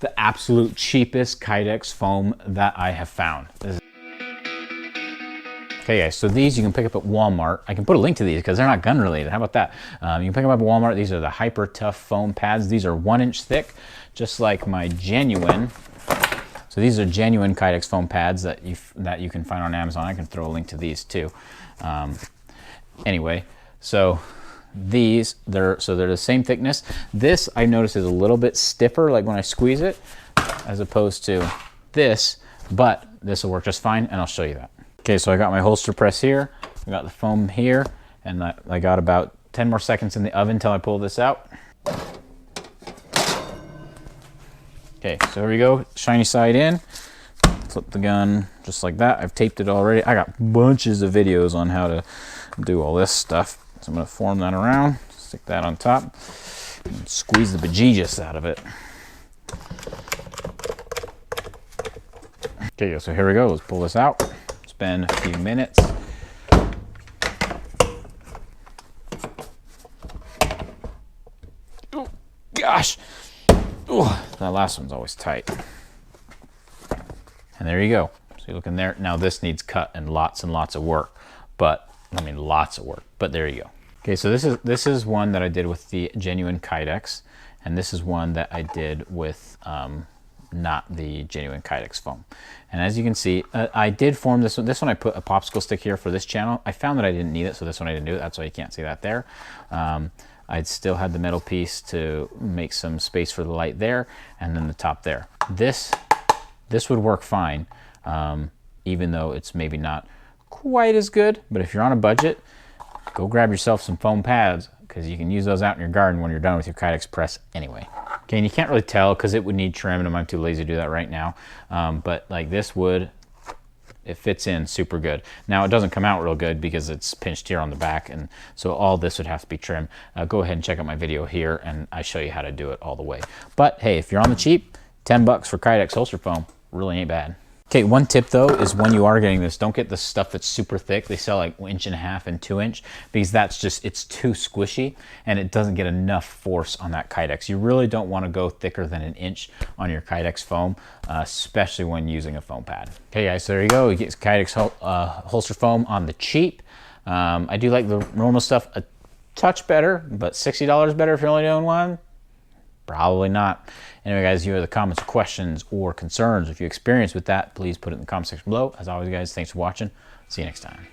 the absolute cheapest Kydex foam that I have found. Okay guys, so these you can pick up at Walmart. I can put a link to these because they're not gun related. How about that? You can pick them up at Walmart. These are the Hyper Tough foam pads. These are 1 inch thick, just like my genuine. So these are genuine Kydex foam pads that you can find on Amazon. I can throw a link to these too. Anyway, so these, they're the same thickness. This I noticed is a little bit stiffer, like when I squeeze it, as opposed to this, but this will work just fine, and I'll show you that. Okay, so I got my holster press here, I got the foam here, and I got about 10 more seconds in the oven until I pull this out. Okay, so here we go, shiny side in, flip the gun just like that. I've taped it already. I got bunches of videos on how to do all this stuff. So I'm gonna form that around, stick that on top, and squeeze the bejesus out of it. Okay, so here we go, let's pull this out. Spend a few minutes. Oh, gosh. Oh, that last one's always tight. And there you go. So you look in there. Now this needs cut and lots of work, but I mean lots of work, but there you go. Okay, so this is one that I did with the genuine Kydex, and this is one that I did with not the genuine Kydex foam. And as you can see, I did form this one. This one I put a popsicle stick here for this channel. I found that I didn't need it, so this one I didn't do it. That's why you can't see that there. I still had the metal piece to make some space for the light there, and then the top there. This would work fine, even though it's maybe not quite as good. But if you're on a budget, go grab yourself some foam pads, because you can use those out in your garden when you're done with your Kydex press anyway. Okay, and you can't really tell because it would need trim, and I'm too lazy to do that right now. But like this would, it fits in super good. Now it doesn't come out real good because it's pinched here on the back, and so all this would have to be trimmed. Go ahead and check out my video here, and I show you how to do it all the way. But hey, if you're on the cheap, 10 bucks for Kydex holster foam really ain't bad. Okay, one tip though is when you are getting this, don't get the stuff that's super thick. They sell like 1.5 inches and 2 inch, because that's just, it's too squishy and it doesn't get enough force on that Kydex. You really don't want to go thicker than 1 inch on your Kydex foam, especially when using a foam pad. Okay guys, so there you go. You get Kydex holster foam on the cheap. I do like the normal stuff a touch better, but $60 better if you're only doing one? Probably not. Anyway guys, if you have the comments or questions or concerns, if you experience with that, please put it in the comment section below. As always guys, thanks for watching. See you next time.